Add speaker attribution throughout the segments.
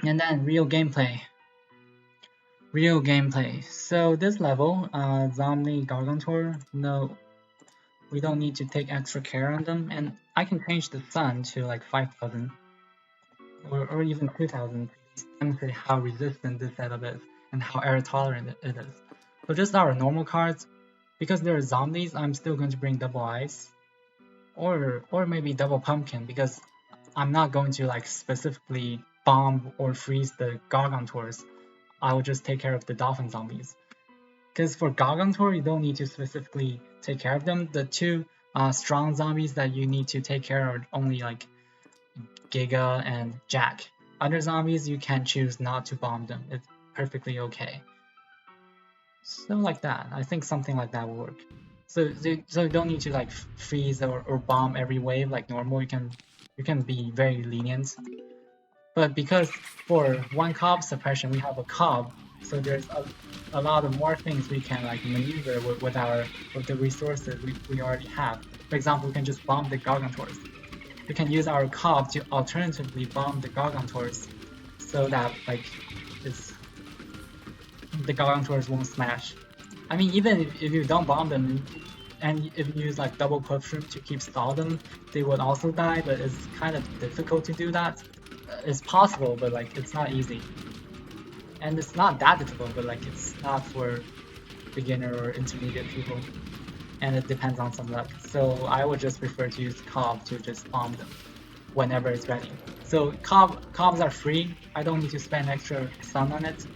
Speaker 1: And then real gameplay. So this level, Zombie Gargantor, no, we don't need to take extra care on them, and I can change the sun to like 5,000 or even 2,000 to demonstrate how resistant this setup is and how error tolerant it is. So just our normal cards, because they're zombies, I'm still going to bring double ice or maybe double pumpkin, because I'm not going to like specifically bomb or freeze the Gargantours. I will just take care of the dolphin zombies. Because for Gargantor, you don't need to specifically take care of them. The two strong zombies that you need to take care of are only like Giga and Jack. Other zombies, you can choose not to bomb them. It's perfectly okay. So like that, I think something like that will work. So you don't need to like freeze or bomb every wave like normal. You can be very lenient. But because for one cob suppression we have a cob, so there's a lot of more things we can like maneuver with the resources we already have. For example, we can just bomb the Gargantours. We can use our cob to alternatively bomb the Gargantours, so that like the Gargantours won't smash. I mean, even if you don't bomb them, and if you use like double push to keep stall them, they would also die, but it's kind of difficult to do that. It's possible, but like it's not easy. And it's not that difficult, but like it's not for beginner or intermediate people. And it depends on some luck. So I would just prefer to use cob to just bomb them whenever it's ready. So cobs are free. I don't need to spend extra sun on it.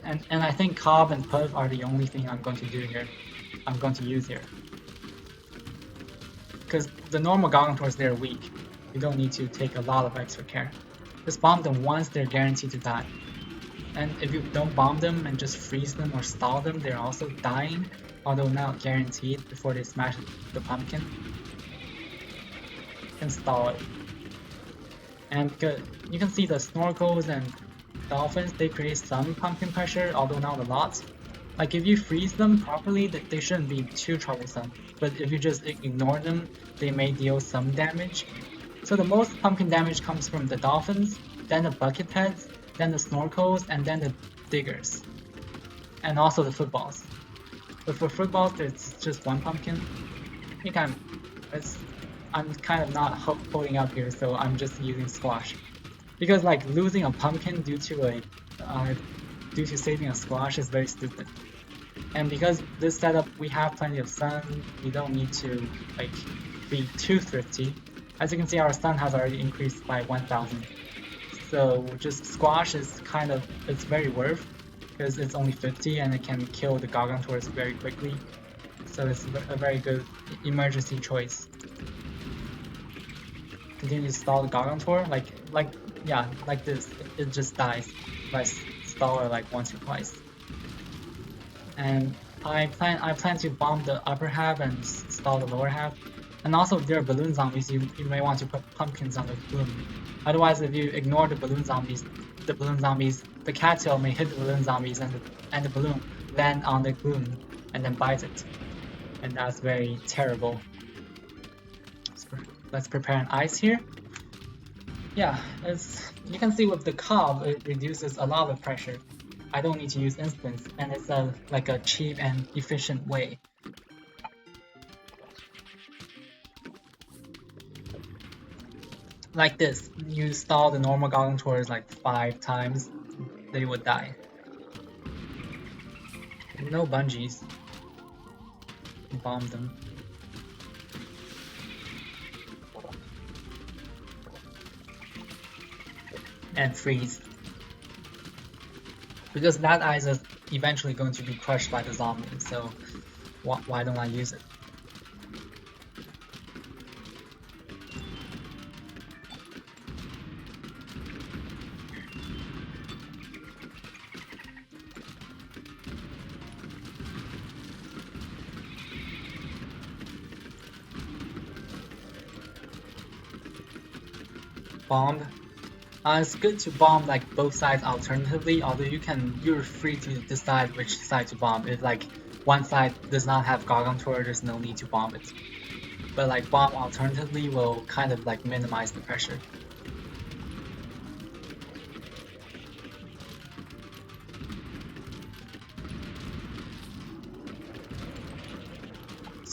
Speaker 1: And I think cob and puff are the only thing I'm going to do here. I'm going to use here. Because the normal Gargantours, they're weak. You don't need to take a lot of extra care. Just bomb them once, they're guaranteed to die. And if you don't bomb them and just freeze them or stall them, they're also dying, although not guaranteed before they smash the pumpkin. You can stall it. And you can see the snorkels and dolphins, they create some pumpkin pressure, although not a lot. Like if you freeze them properly, they shouldn't be too troublesome. But if you just ignore them, they may deal some damage. So the most pumpkin damage comes from the dolphins, then the bucket heads, then the snorkels, and then the diggers. And also the footballs. But for footballs, there's just one pumpkin. I think I'm kind of not holding up here, so I'm just using squash. Because like losing a pumpkin due to saving a squash is very stupid. And because this setup we have plenty of sun, we don't need to like be too thrifty. As you can see, our sun has already increased by 1,000. So just squash is it's very worth, because it's only 50 and it can kill the Gargantours very quickly. So it's a very good emergency choice. Continue to stall the Gargantor, like this. It just dies if I stall it like once or twice. And I plan to bomb the upper half and stall the lower half. And also, if there are balloon zombies, you may want to put pumpkins on the balloon. Otherwise, if you ignore the balloon zombies, the cattail may hit the balloon zombies and the balloon land on the balloon and then bite it. And that's very terrible. Let's prepare an ice here. Yeah, you can see with the cob, it reduces a lot of pressure. I don't need to use instants, and it's like a cheap and efficient way. Like this, you stall the normal Gargantours like 5 times, they would die. No bungees. Bomb them. And freeze. Because that ice is eventually going to be crushed by the zombie, so why don't I use it? Bomb. It's good to bomb like both sides alternatively, although you're free to decide which side to bomb. If like one side does not have Gargantor, there's no need to bomb it. But like bomb alternatively will kind of like minimize the pressure.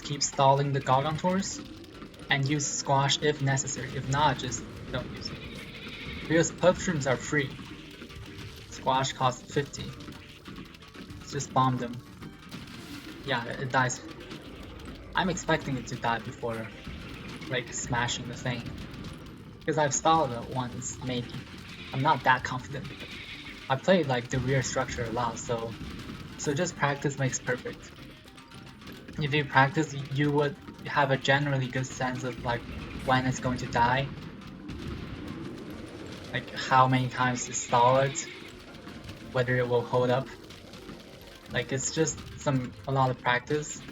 Speaker 1: keep stalling the Gargantuars and use Squash if necessary. If not, just don't use it. Because Puff Shrooms are free. Squash costs 50. Just bomb them. Yeah, it dies. I'm expecting it to die before like smashing the thing. Because I've stalled it once, maybe. I'm not that confident. I played like the rear structure a lot, so just practice makes perfect. If you practice, you would have a generally good sense of like when it's going to die, like how many times to stall it, whether it will hold up. Like it's just a lot of practice,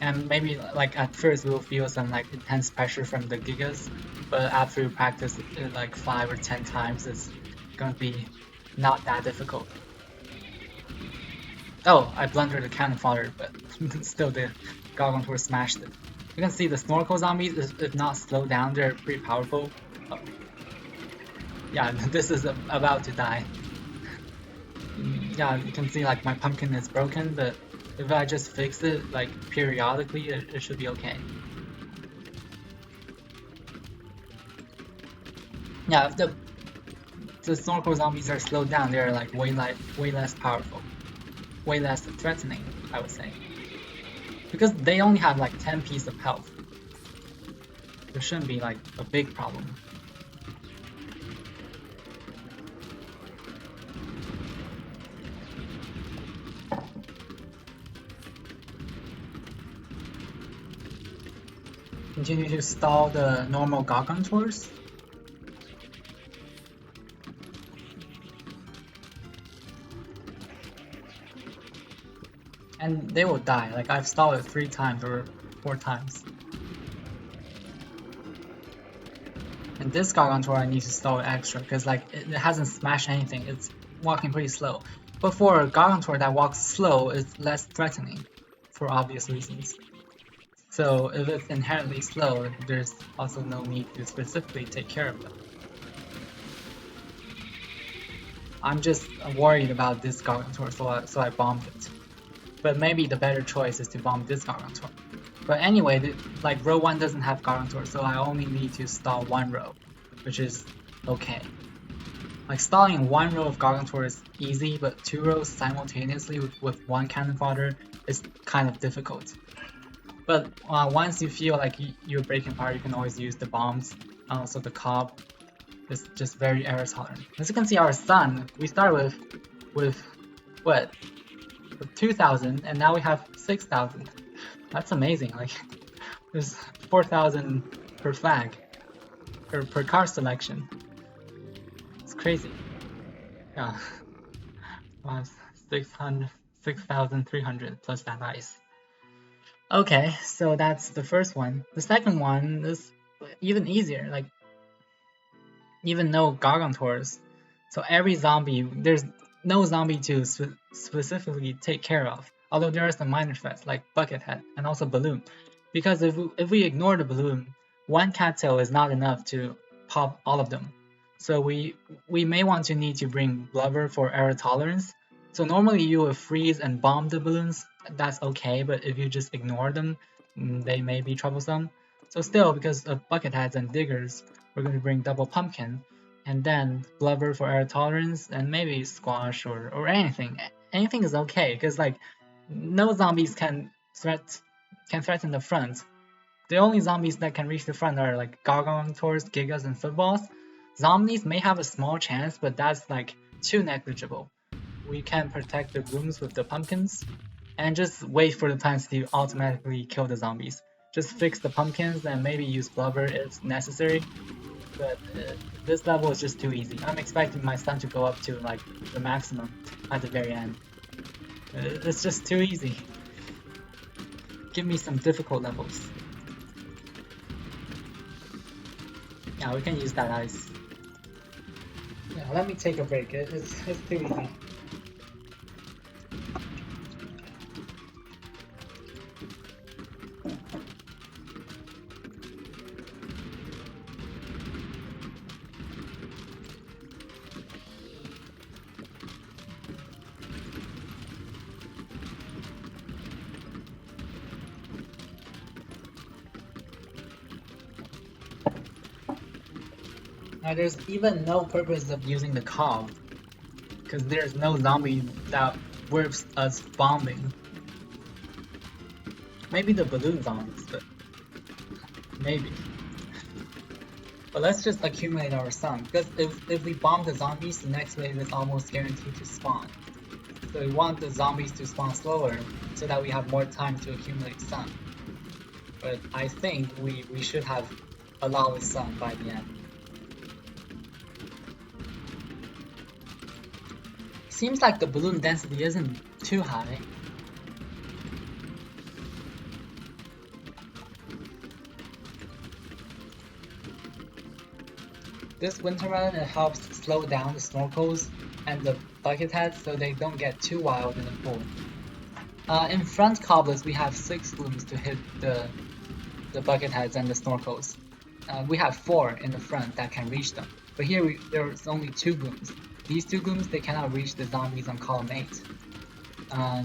Speaker 1: and maybe like at first we'll feel some like intense pressure from the Gigas, but after you practice it like 5 or 10 times, it's gonna be not that difficult. Oh, I blundered the cannon fodder, but still the Gargantuar smashed it. You can see the Snorkel zombies, if not slowed down, they're pretty powerful. Oh. Yeah, this is about to die. Yeah, you can see like my pumpkin is broken, but if I just fix it like periodically, it should be okay. Yeah, if the Snorkel zombies are slowed down, they're like way less powerful. Way less threatening, I would say. Because they only have like 10 pieces of health. There shouldn't be like a big problem. Continue to stall the normal Gargantuars. And they will die, like I've stalled it 3 times or 4 times. And this Gargantuar I need to stall it extra, because like it hasn't smashed anything, it's walking pretty slow. But for a Gargantuar that walks slow, it's less threatening, for obvious reasons. So if it's inherently slow, there's also no need to specifically take care of them. I'm just worried about this Gargantuar, so I bombed it. But maybe the better choice is to bomb this Gargantuar. But anyway, like row 1 doesn't have Gargantuar, so I only need to stall 1 row, which is okay. Like stalling 1 row of Gargantuar is easy, but 2 rows simultaneously with 1 cannon fodder is kind of difficult. But once you feel like you're breaking apart, you can always use the bombs. So the cob is just very error tolerant. As you can see, our sun, we start with what? 2,000, and now we have 6,000. That's amazing. Like there's 4,000 per flag, per car selection. It's crazy. Yeah, 6,300 plus that ice. Okay, so that's the first one. The second one is even easier. Like even no Gargantuars, so every zombie, there's no zombie to specifically take care of. Although there are some minor threats like Buckethead and also Balloon, because if we ignore the Balloon, 1 cattail is not enough to pop all of them. So we may want to need to bring Blubber for error tolerance. So normally you will freeze and bomb the balloons, that's okay, but if you just ignore them, they may be troublesome. So still, because of Bucketheads and Diggers, we're going to bring double Pumpkin, and then Blubber for error tolerance, and maybe Squash or anything. Anything is okay, because like no zombies can threaten the front. The only zombies that can reach the front are like Gargantuars, Gigas, and Footballs. Zombies may have a small chance, but that's like too negligible. We can protect the rooms with the pumpkins, and just wait for the plants to automatically kill the zombies. Just fix the pumpkins and maybe use Blubber if necessary, but this level is just too easy. I'm expecting my stun to go up to like the maximum at the very end. It's just too easy. Give me some difficult levels. Yeah, we can use that ice. Yeah, let me take a break. It's too easy. There's even no purpose of using the cob, because there's no zombie that worth us bombing. Maybe the balloon zombies, but maybe. But let's just accumulate our sun, because if we bomb the zombies, the next wave is almost guaranteed to spawn. So we want the zombies to spawn slower, so that we have more time to accumulate sun. But I think we should have a lot of sun by the end. Seems like the balloon density isn't too high. This winter melon helps slow down the snorkels and the bucket heads so they don't get too wild in the pool. In front cobblers we have 6 glooms to hit the bucket heads and the snorkels. We have 4 in the front that can reach them, but here there's only 2 glooms. These 2 glooms, they cannot reach the zombies on column 8.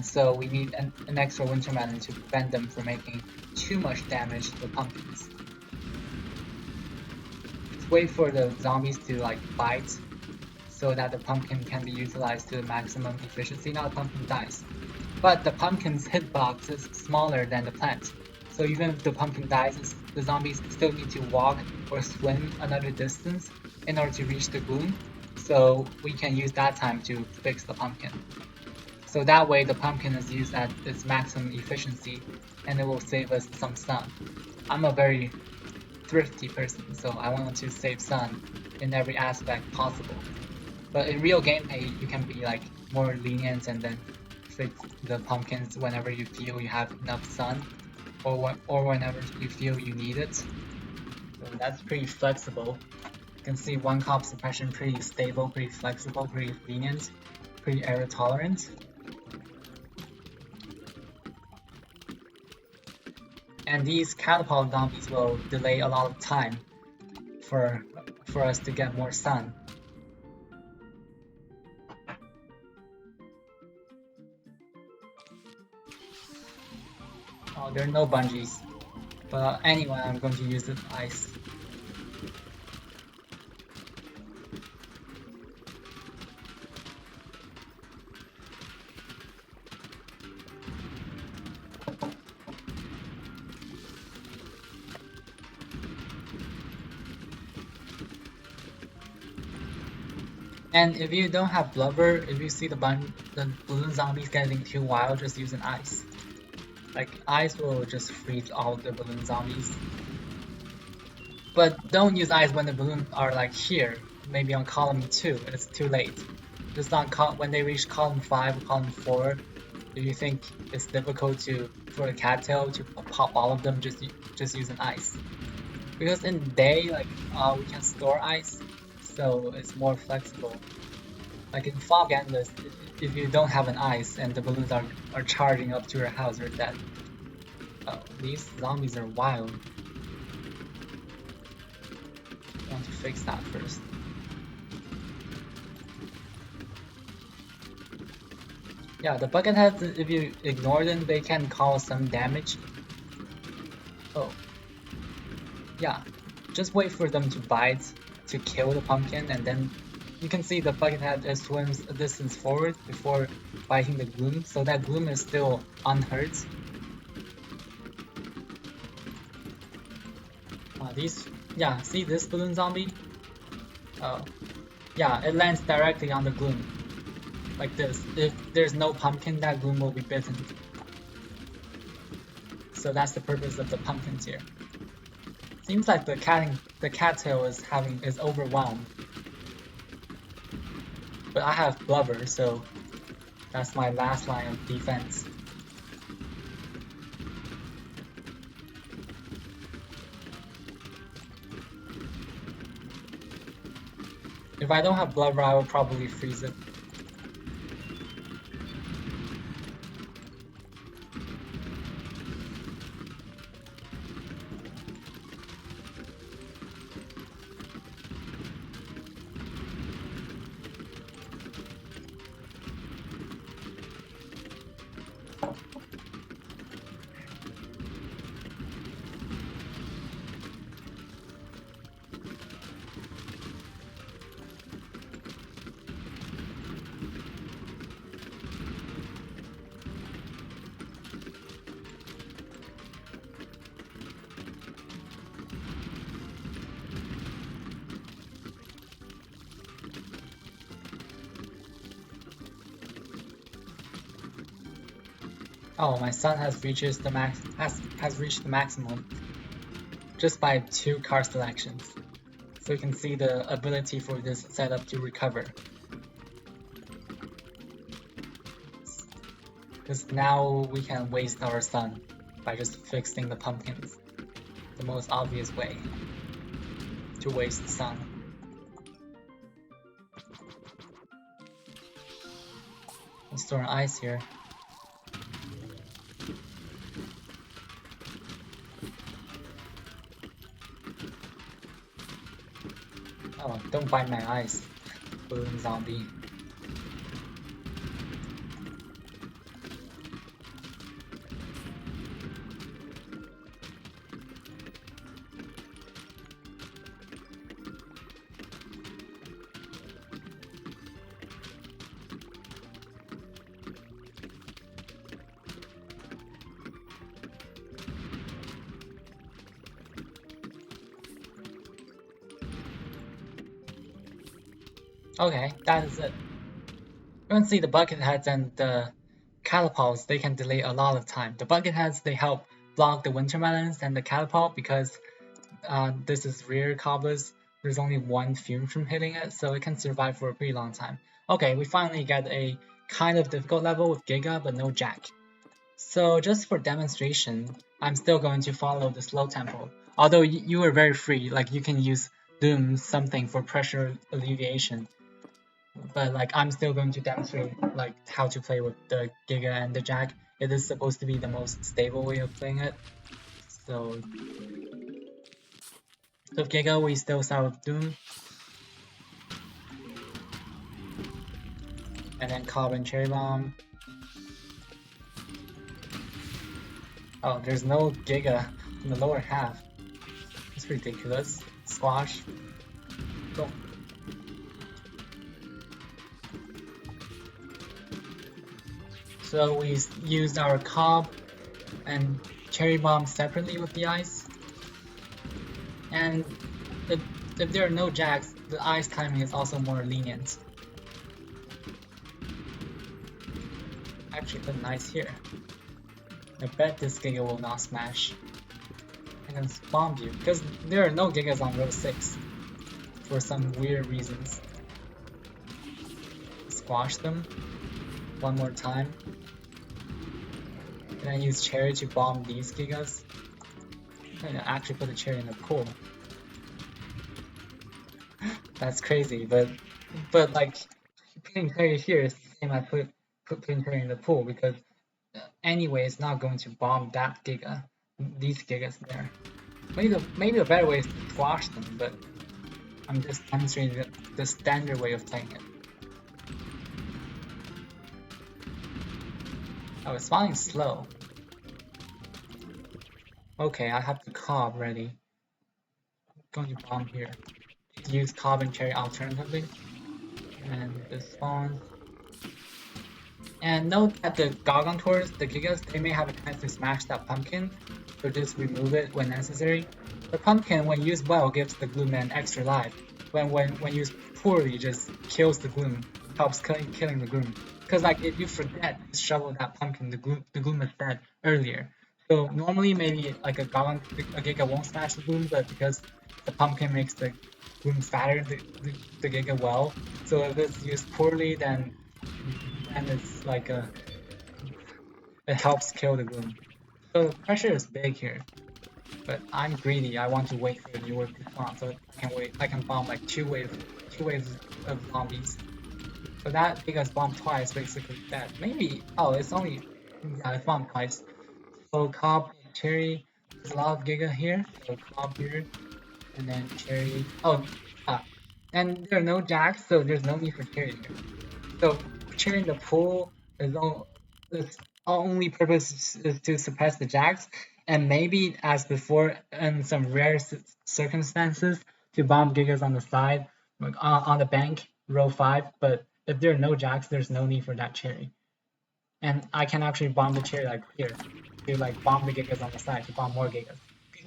Speaker 1: So we need an extra winter melon to prevent them from making too much damage to the pumpkins. Wait for the zombies to like bite so that the pumpkin can be utilized to the maximum efficiency. Now the pumpkin dies. But the pumpkin's hitbox is smaller than the plant. So even if the pumpkin dies, the zombies still need to walk or swim another distance in order to reach the gloom. So we can use that time to fix the pumpkin. So that way the pumpkin is used at its maximum efficiency and it will save us some sun. I'm a very thrifty person, so I wanted to save sun in every aspect possible. But in real gameplay, you can be like more lenient and then fix the pumpkins whenever you feel you have enough sun, or whenever you feel you need it. So that's pretty flexible. You can see one cop suppression pretty stable, pretty flexible, pretty lenient, pretty error tolerant. And these catapult zombies will delay a lot of time for us to get more sun. Oh, there are no bungees. But anyway, I'm going to use the ice. And if you don't have blubber, if you see the balloon zombies getting too wild, just use an ice. Like, ice will just freeze all the balloon zombies. But don't use ice when the balloons are like here, maybe on column 2, it's too late. Just on when they reach column 5 or column 4, if you think it's difficult for a cattail to pop all of them, just use an ice. Because in day, like, we can store ice, so it's more flexible. Like in Fog Endless, if you don't have an ice and the balloons are charging up to your house, you're dead. Oh, these zombies are wild. I want to fix that first. Yeah, the bucket heads, if you ignore them, they can cause some damage. Oh. Yeah, just wait for them to bite to kill the pumpkin, and then you can see the bucket head swims a distance forward before biting the gloom, so that gloom is still unhurt. Yeah, see this balloon zombie? Oh, yeah, it lands directly on the gloom, like this. If there's no pumpkin, that gloom will be bitten. So that's the purpose of the pumpkins here. Seems like the cattail is overwhelmed. But I have blubber, so that's my last line of defense. If I don't have blubber, I will probably freeze it. Oh, my son has reached the maximum just by 2 card selections. So you can see the ability for this setup to recover. Because now we can waste our sun by just fixing the pumpkins. The most obvious way to waste sun. Let's store ice here. Oh, don't bite my eyes, balloon zombie. Okay, that is it. You can see the bucket heads and the catapults, they can delay a lot of time. The bucket heads, they help block the winter melons, and the catapult, because this is rear cobblers, there's only one fume from hitting it, so it can survive for a pretty long time. Okay, we finally get a kind of difficult level with Giga, but no Jack. So just for demonstration, I'm still going to follow the slow tempo. Although you are very free, like you can use Doom something for pressure alleviation. But like I'm still going to demonstrate like how to play with the Giga and the Jack. It is supposed to be the most stable way of playing it. So with Giga we still start with Doom. And then Carbon Cherry Bomb. Oh, there's no Giga in the lower half. It's ridiculous. Squash. Go. So we used our cob and cherry bomb separately with the ice. And if there are no jacks, the ice timing is also more lenient. Actually put an ice here. I bet this Giga will not smash. I can bomb you, because there are no Gigas on row 6 for some weird reasons. Squash them one more time. Can I use cherry to bomb these Gigas? I'm gonna actually put the cherry in the pool. That's crazy, but like putting cherry here is the same as putting cherry in the pool, because anyway it's not going to bomb that Giga, these Gigas there. Maybe a better way is to squash them, but I'm just demonstrating the standard way of playing it. Oh, it's spawning slow. Okay, I have the cob ready. I'm going to bomb here. Use cob and cherry alternatively. And this spawns. And note that the Gargantuars, the Gigas, they may have a chance to smash that pumpkin, so just remove it when necessary. The pumpkin, when used well, gives the gloom an extra life. When used poorly, just kills the gloom, helps killing the gloom. Because like if you forget to shovel that pumpkin, the gloom is dead earlier. So normally maybe like a Giga won't smash the gloom, but because the pumpkin makes the gloom fatter, the Giga well. So if it's used poorly, then it's like it helps kill the gloom. So the pressure is big here. But I'm greedy, I want to wait for the new wave to spawn, so I can bomb like two waves of zombies. So that Giga's bombed twice, basically dead. Maybe, oh, it's only, yeah, it's bombed twice. So cob and cherry, there's a lot of Giga here, so cob here, and then cherry, oh, and there are no jacks, so there's no need for cherry here. So cherry in the pool is only purpose is to suppress the jacks, and maybe as before in some rare circumstances to bomb Gigas on the side, like on the bank, row 5, but if there are no jacks, there's no need for that cherry. And I can actually bomb the cherry like here, to like bomb the Gigas on the side, to bomb more Gigas.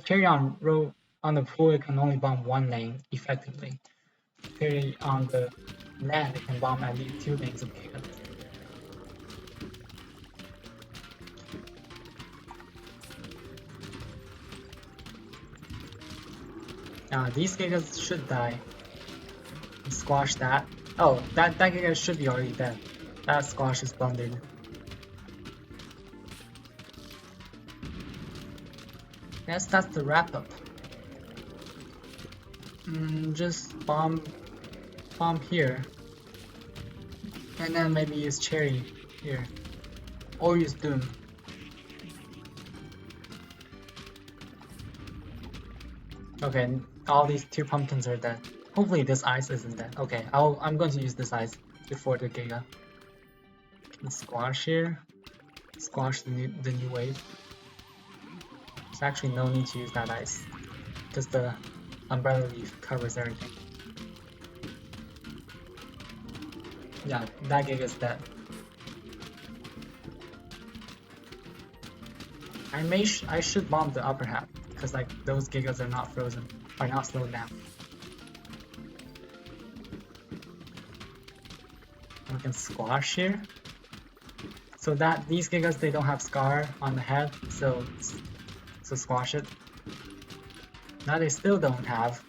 Speaker 1: Cherry on the pool, it can only bomb one lane effectively. Cherry on the land, it can bomb at least 2 lanes of Gigas. These Gigas should die. Squash that. Oh, that Giga should be already dead. That squash is blundered. Guess that's the wrap up. Just bomb here. And then maybe use Cherry here. Or use Doom. Okay, all these 2 pumpkins are dead. Hopefully this ice isn't dead. Okay, I'm going to use this ice before the Giga. Squash here. Squash the new wave. There's actually no need to use that ice, because the umbrella leaf covers everything. Yeah, that Giga is dead. I should bomb the upper half, because like those Gigas are not frozen, are not slowed down. We can squash here. So that these Gigas, they don't have scar on the head, so squash it. Now they still don't have.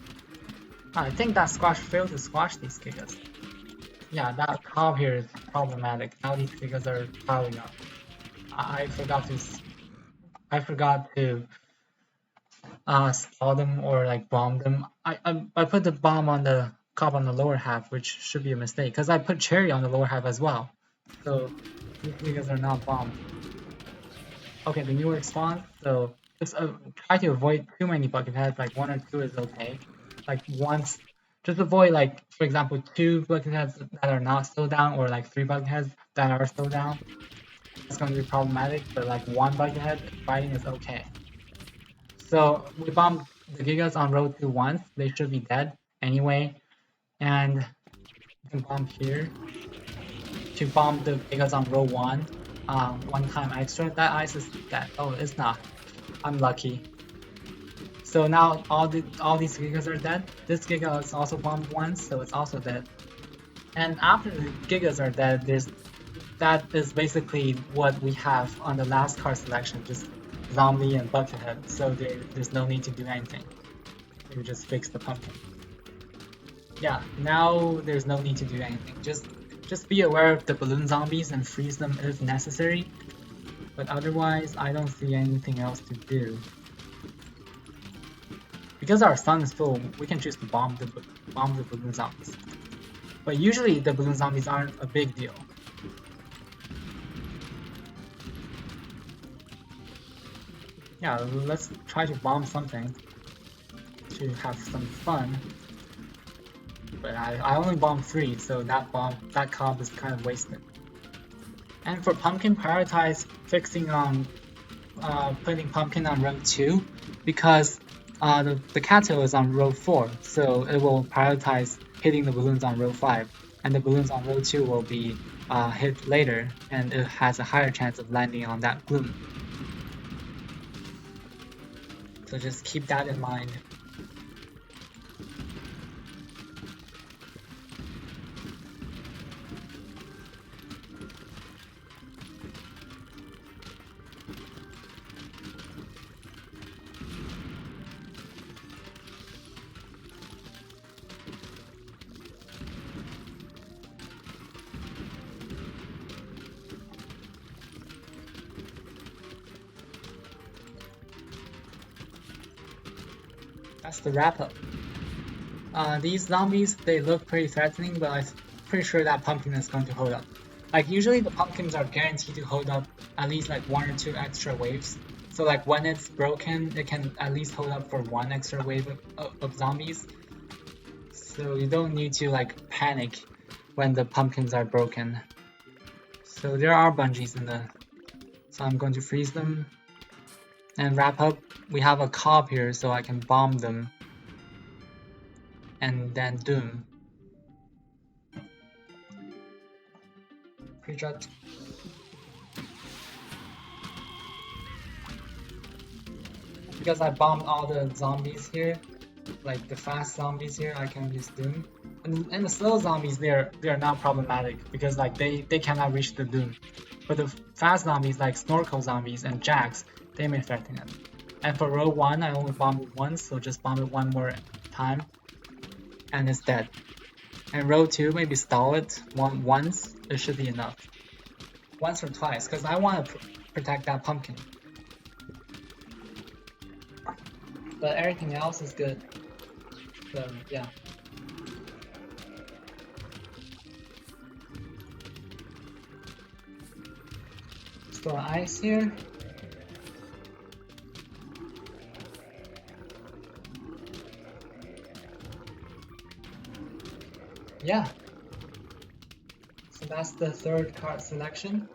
Speaker 1: I think that squash failed to squash these Gigas. Yeah, that cob here is problematic. Now these Gigas are piling up. I forgot to stall them or like bomb them. I put the bomb on the cob on the lower half, which should be a mistake, because I put Cherry on the lower half as well. So these Gigas are not bombed. Okay, the new respawn, so just try to avoid too many bucket heads, like 1 or 2 is okay. Like once, just avoid like, for example, 2 bucket heads that are not slowed down, or like 3 bucket heads that are slowed down. It's going to be problematic, but like 1 bucket head fighting is okay. So we bombed the Gigas on row 2 once, they should be dead anyway. And you can bomb here to bomb the Gigas on row 1. 1 time extra. That ice is dead. Oh, it's not. I'm lucky. So now all these Gigas are dead. This Giga is also bombed once, so it's also dead. And after the Gigas are dead, that is basically what we have on the last card selection, just zombie and buckethead. So there's no need to do anything. You just fix the pumpkin. Yeah, now there's no need to do anything. Just be aware of the balloon zombies and freeze them if necessary. But otherwise, I don't see anything else to do. Because our sun is full, we can choose to bomb the balloon zombies. But usually the balloon zombies aren't a big deal. Yeah, let's try to bomb something to have some fun. But I only bombed 3, so that cob is kind of wasted. And for pumpkin, prioritize fixing on putting pumpkin on row 2, because the cattail is on row 4, so it will prioritize hitting the balloons on row 5, and the balloons on row 2 will be hit later, and it has a higher chance of landing on that bloom. So just keep that in mind. That's the wrap up. These zombies, they look pretty threatening, but I'm pretty sure that pumpkin is going to hold up. Like usually the pumpkins are guaranteed to hold up at least like 1 or 2 extra waves. So like when it's broken, it can at least hold up for 1 extra wave of zombies. So you don't need to like panic when the pumpkins are broken. So there are bungees in the... So I'm going to freeze them. And wrap up, we have a cob here, so I can bomb them. And then doom. Pre-shot. Because I bombed all the zombies here, like the fast zombies here, I can use doom. And the slow zombies, they're not problematic, because like they cannot reach the doom. But the fast zombies like snorkel zombies and jacks, they may threaten it. And for row 1, I only bombed it once, so just bomb it 1 more time, and it's dead. And row 2, maybe stall it once, it should be enough. Once or twice, because I want to protect that pumpkin. But everything else is good. So yeah. Store ice here. Yeah. So that's the third card selection.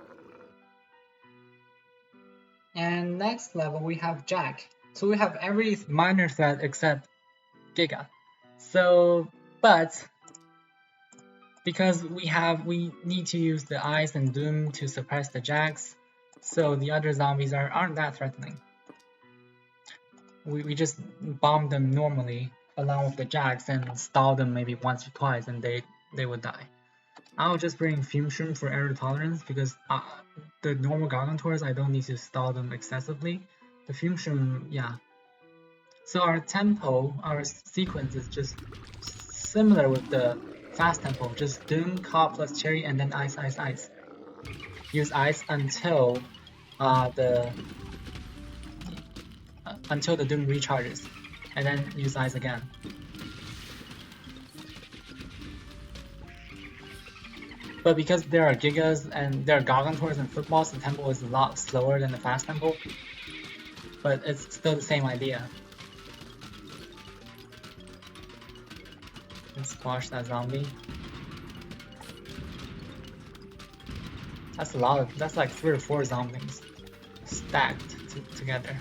Speaker 1: And next level we have Jack. So we have every minor threat except Giga. So, but because we need to use the Ice and Doom to suppress the Jacks, so the other zombies aren't that threatening. We just bomb them normally along with the Jacks and stall them maybe once or twice and they would die. I'll just bring Fume Shroom for error tolerance because the normal Gargantuars I don't need to stall them excessively. The Fume Shroom, yeah. So our tempo, our sequence is just similar with the fast tempo, just Doom, Cop plus Cherry, and then Ice, Ice, Ice. Use Ice until the Doom recharges, and then use Ice again. But because there are Gigas and there are Gargantuars and Footballs, the tempo is a lot slower than the fast tempo. But it's still the same idea. Let's squash that zombie. That's a lot of, that's like 3 or 4 zombies stacked together.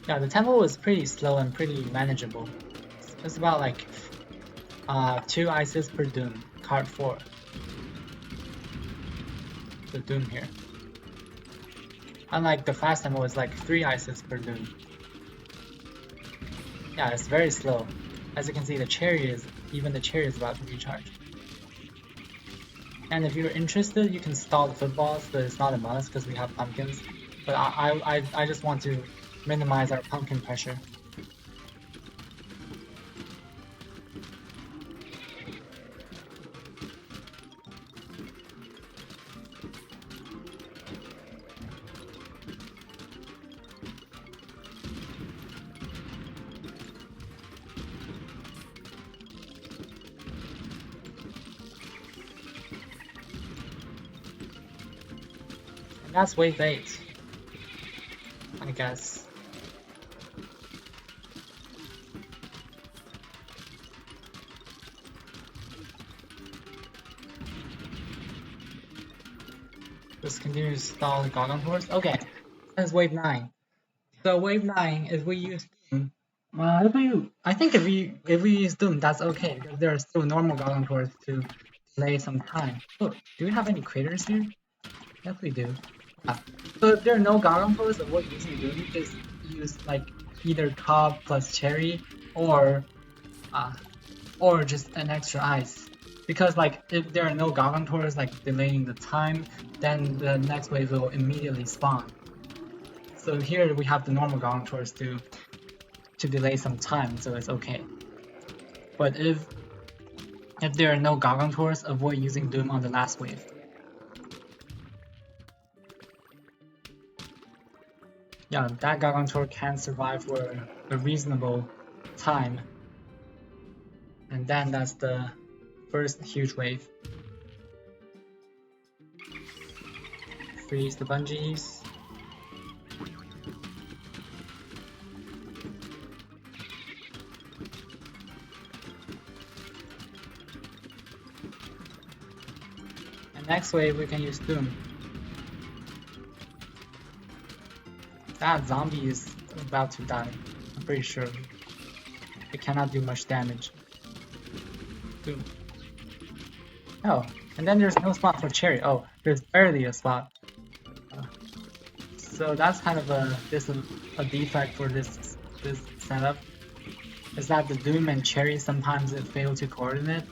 Speaker 1: Yeah, the tempo is pretty slow and pretty manageable. It's about like 2 ices per Doom, card 4. The Doom here. Unlike the fast tempo, it's like 3 ices per Doom. Yeah, it's very slow. As you can see, the cherry is about to recharge. And if you're interested, you can stall the footballs, but it's not a must because we have pumpkins. But I just want to minimize our pumpkin pressure. And that's wave 8, I guess. Just continue to stall the Gargantuars. Okay, that's wave 9. So wave 9, if we use Doom, I think if we use Doom, that's okay because there are still normal Gargantuars to delay some time. Oh, do we have any craters here? Yes, we do. So if there are no Gargantuars, avoid using Doom. Just use like either Cob plus Cherry or just an extra Ice. Because like if there are no Gargantuars like delaying the time, then the next wave will immediately spawn. So here we have the normal Gargantuars to delay some time, so it's okay. But if there are no Gargantuars, avoid using Doom on the last wave. Yeah, that Gargantuar can survive for a reasonable time. And then that's the first huge wave. Freeze the bungees. And next wave we can use Doom. That zombie is about to die, I'm pretty sure. It cannot do much damage. Boom. Oh, and then there's no spot for Cherry. Oh, there's barely a spot. So that's kind of a defect for this setup. Is that the Doom and Cherry sometimes it fail to coordinate.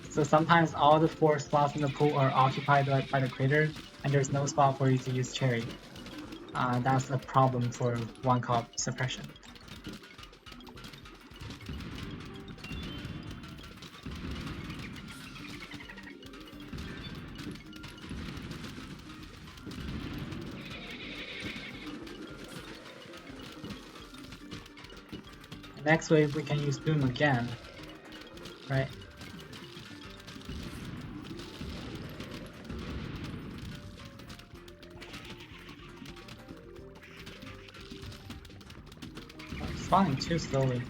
Speaker 1: So sometimes all the 4 spots in the pool are occupied by the crater, and there's no spot for you to use Cherry. that's a problem for one cop suppression. Next wave we can use Boom again, right? It's spawning too slowly.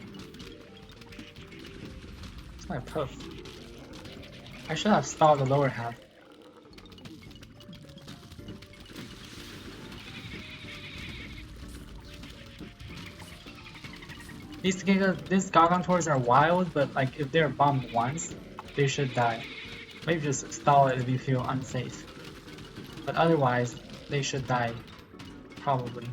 Speaker 1: It's my puff. I should have stalled the lower half. These Gargantuars are wild, but like if they're bombed once, they should die. Maybe just stall it if you feel unsafe. But otherwise, they should die, probably.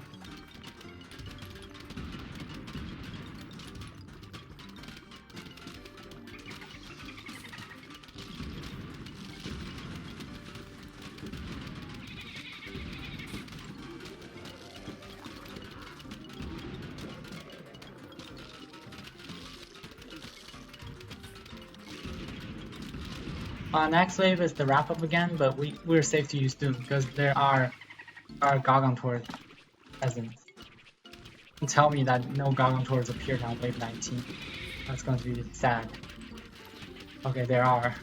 Speaker 1: Next wave is the wrap up again, but we're safe to use Doom because there are Gargantuar presents. Don't tell me that no Gargantuars appeared on wave 19. That's going to be sad. Okay, there are.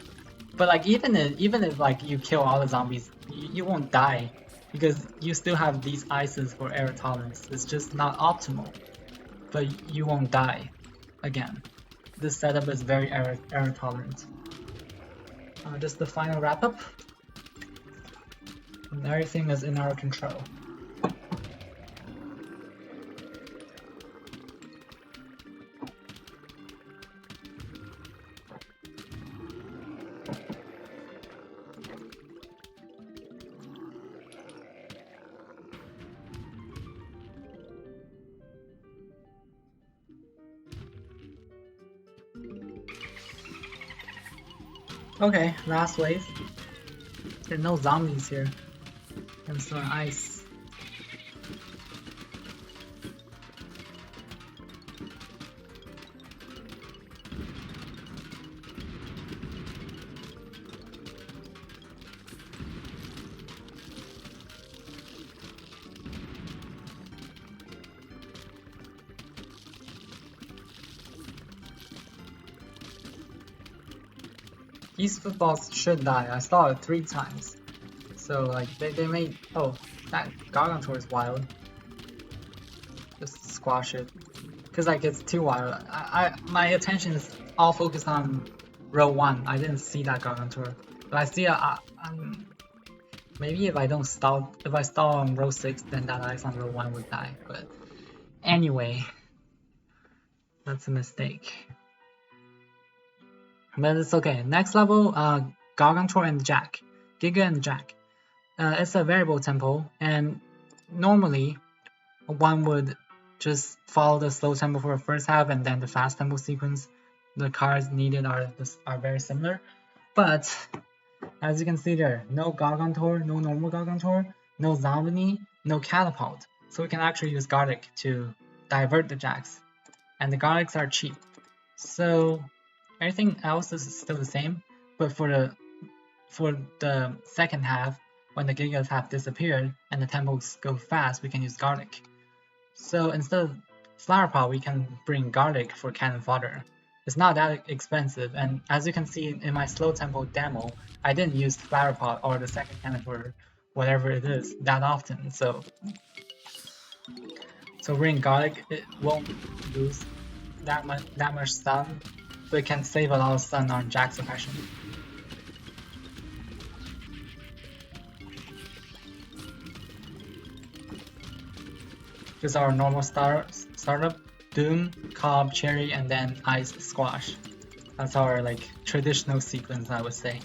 Speaker 1: But like even if like you kill all the zombies, you won't die because you still have these ices for air tolerance. It's just not optimal, but you won't die again. This setup is very error tolerant. Just the final wrap up, and everything is in our control. Okay, last wave. There are no zombies here. And some ice. These footballs should die. I saw it 3 times. So like they made, oh, that Gargantuar is wild. Just squash it. Cause like it's too wild. My attention is all focused on row 1. I didn't see that Gargantuar. But I see maybe if I stall on row 6, then that ice on row 1 would die. But anyway, that's a mistake. But it's okay. Next level, Gargantuar and Jack. Giga and Jack. It's a variable tempo, and normally one would just follow the slow tempo for the first half and then the fast tempo sequence. The cards needed are very similar. But as you can see there, no Gargantuar, no normal Gargantuar, no Zomboni, no Catapult. So we can actually use Garlic to divert the Jacks. And the Garlics are cheap. So everything else is still the same, but for the second half, when the Gigas have disappeared and the tempos go fast, we can use Garlic. So instead of Flower Pot, we can bring Garlic for cannon fodder. It's not that expensive, and as you can see in my slow tempo demo, I didn't use Flower Pot or the second cannon for whatever it is that often. So bring Garlic, it won't lose that much stun, but it can save a lot of stun on Jack suppression. Just our normal startup, Doom, Cob, Cherry, and then Ice Squash. That's our like traditional sequence, I would say.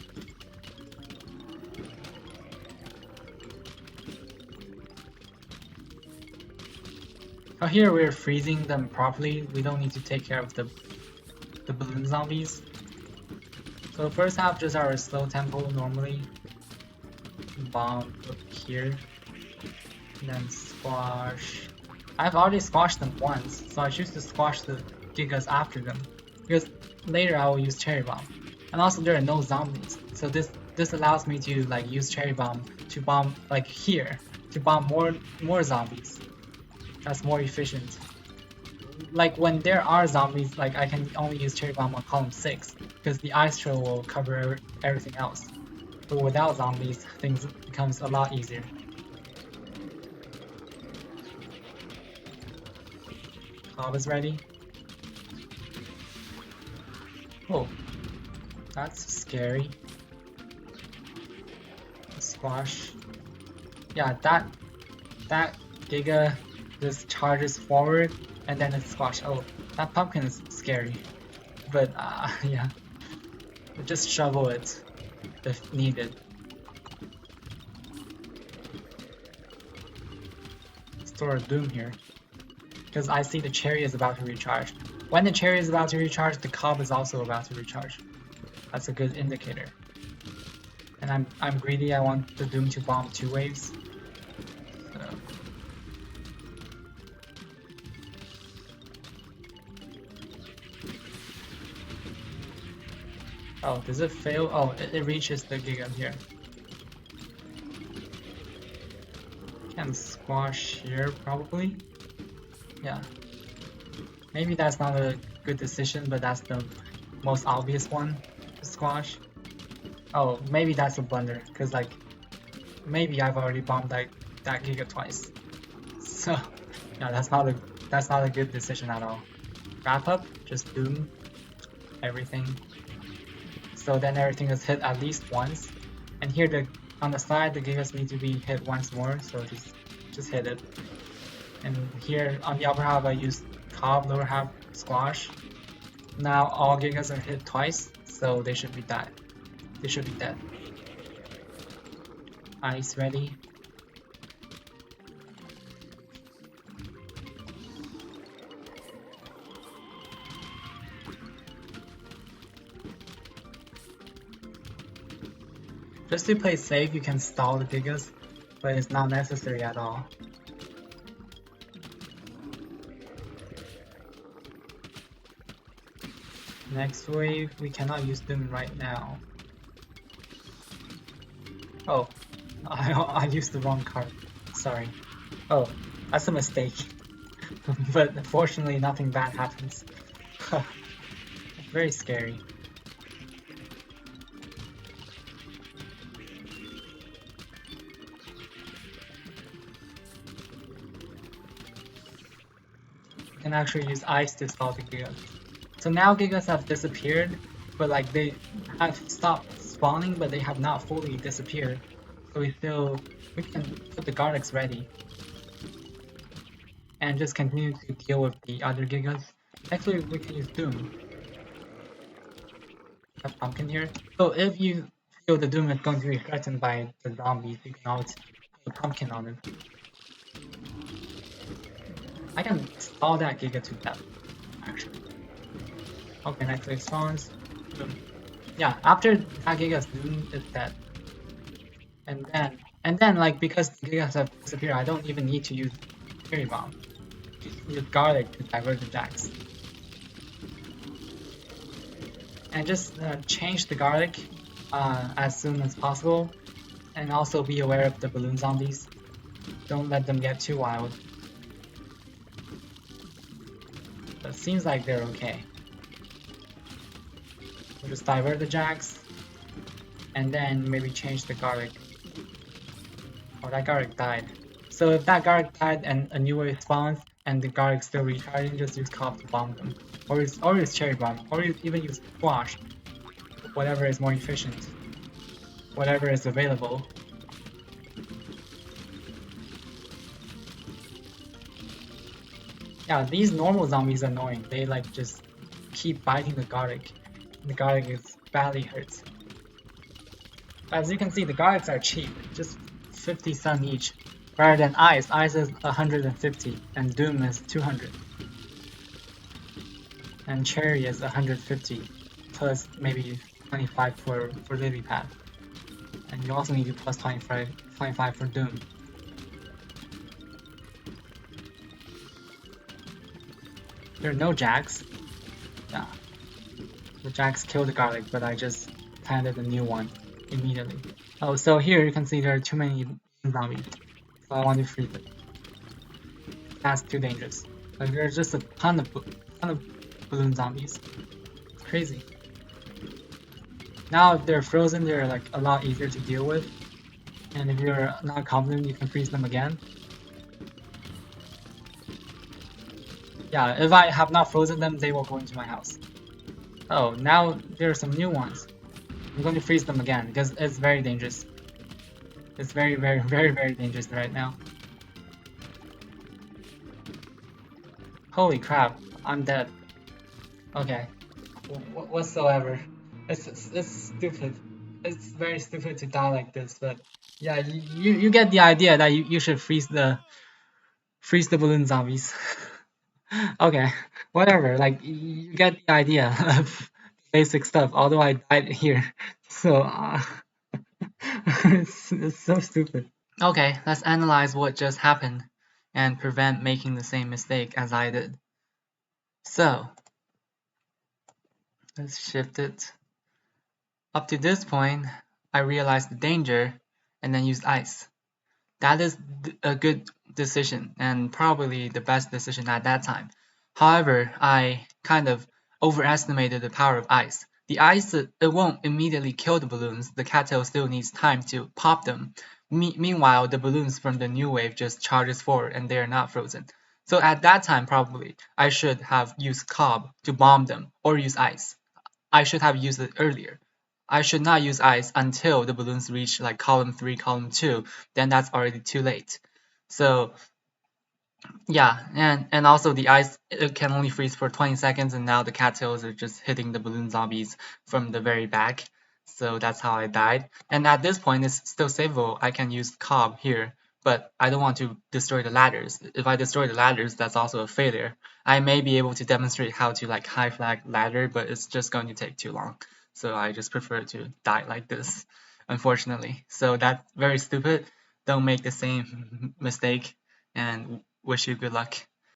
Speaker 1: So here we're freezing them properly. We don't need to take care of the balloon zombies. So first half just our slow tempo normally. Bomb here. And then squash. I've already squashed them once, so I choose to squash the Gigas after them, because later I will use Cherry Bomb. And also there are no zombies, so this allows me to like use Cherry Bomb to bomb like here, to bomb more zombies. That's more efficient. Like when there are zombies, like I can only use Cherry Bomb on column 6, because the ice trail will cover everything else. But without zombies, things becomes a lot easier. Cobb is ready. Oh, that's scary. Squash. Yeah, that Giga just charges forward and then it's squash. Oh, that pumpkin is scary. But yeah, just shovel it if needed. Store a doom here, because I see the cherry is about to recharge. When the cherry is about to recharge, the cob is also about to recharge. That's a good indicator. And I'm greedy. I want the doom to bomb 2 waves. So. Oh, does it fail? Oh, it reaches the Giga here. Can squash here probably. Yeah. Maybe that's not a good decision, but that's the most obvious one to squash. Oh, maybe that's a blunder, because like maybe I've already bombed that Giga twice. So yeah, that's not a good decision at all. Wrap up, just doom everything. So then everything is hit at least once. And here on the side the Gigas need to be hit once more, so just hit it. And here on the upper half I used cob, lower half squash. Now all Gigas are hit twice, so they should be dead. They should be dead. Ice ready. Just to play safe, you can stall the Gigas, but it's not necessary at all. Next wave, we cannot use them right now. Oh, I used the wrong card. Sorry. Oh, that's a mistake. But fortunately, nothing bad happens. Very scary. You can actually use ice to stall the Gigas. So now Gigas have disappeared, but like they have stopped spawning, but they have not fully disappeared. So we can put the Garlics ready. And just continue to deal with the other Gigas. Actually, we can use Doom. Have Pumpkin here. So if you feel the Doom is going to be threatened by the zombies, you can always put a Pumpkin on it. I can stall that Giga to death, actually. Okay, next wave spawns. Boom. Yeah, after that Giga's Doom is dead. And then like because the Gigas have disappeared, I don't even need to use Cherry Bomb. Just use Garlic to divert the Jacks. And just change the Garlic as soon as possible. And also be aware of the balloon zombies. Don't let them get too wild. But it seems like they're okay. We'll just divert the Jacks. And then maybe change the Garlic. Oh, that Garlic died. So if that Garlic died and a new wave spawns and the Garlic still recharging, just use Cob to bomb them. Or use Cherry Bomb. Or even use Squash. Whatever is more efficient. Whatever is available. Yeah, these normal zombies are annoying. They like just keep biting the Garlic. The Garlic is badly hurt. As you can see, the Garlics are cheap. Just 50 sun each. Rather than Ice. Ice is 150 and Doom is 200. And Cherry is 150 plus maybe 25 for Lily Pad. And you also need to plus 25 for Doom. There are no jacks. Yeah, the jacks killed the garlic, but I just planted a new one immediately. Oh, so here you can see there are too many zombies, so I want to freeze it. That's too dangerous. Like there's just a ton of balloon zombies. It's crazy. Now if they're frozen, they're like a lot easier to deal with. And if you're not confident, you can freeze them again. Yeah, if I have not frozen them, they will go into my house. Oh, now there are some new ones. I'm going to freeze them again because it's very dangerous. It's very, very, very, very dangerous right now. Holy crap, I'm dead. Okay, whatsoever. It's stupid. It's very stupid to die like this, but yeah, you get the idea that you should freeze the balloon zombies. Okay, whatever. Like you get the idea of basic stuff. Although I died here, so it's so stupid. Okay, let's analyze what just happened and prevent making the same mistake as I did. So let's shift it. Up to this point, I realized the danger and then used ice. That is a good decision and probably the best decision at that time. However, I kind of overestimated the power of ice. The ice, it won't immediately kill the balloons. The cattail still needs time to pop them. Meanwhile, the balloons from the new wave just charges forward and they are not frozen. So at that time, probably, I should have used cob to bomb them or use ice. I should have used it earlier. I should not use ice until the balloons reach like column 3, column 2, then that's already too late. So yeah, and also the ice, it can only freeze for 20 seconds and now the cattails are just hitting the balloon zombies from the very back. So that's how I died. And at this point it's still savable. I can use cob here, but I don't want to destroy the ladders. If I destroy the ladders, that's also a failure. I may be able to demonstrate how to like high flag ladder, but it's just going to take too long. So I just prefer to die like this, unfortunately. So that's very stupid. Don't make the same mistake and wish you good luck.